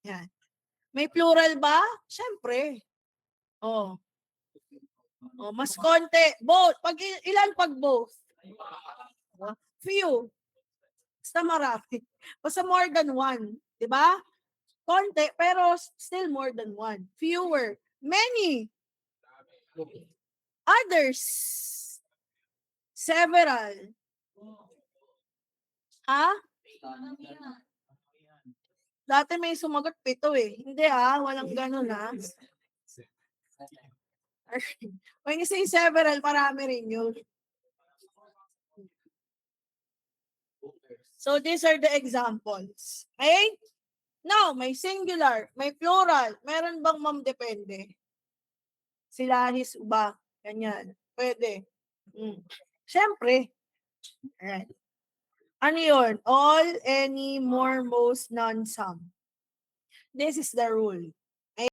Yan. May plural ba? Siyempre. Oh. Oh, mas konti. Both. Ilan pag both? Few. Basta marami. Basta more than one. Diba? Konti, pero still more than one. Fewer. Many. Others. Several. Ha? Dati may sumagot 7 eh. Hindi walang ganun When you say several, marami rin yun. So these are the examples. Okay? Now, may singular, may plural. Meron bang ma'am depende? Sila, his, ba? Ganyan. Pwede. Siyempre. Alright. Ano yun? All, any, more, most, none, some. This is the rule.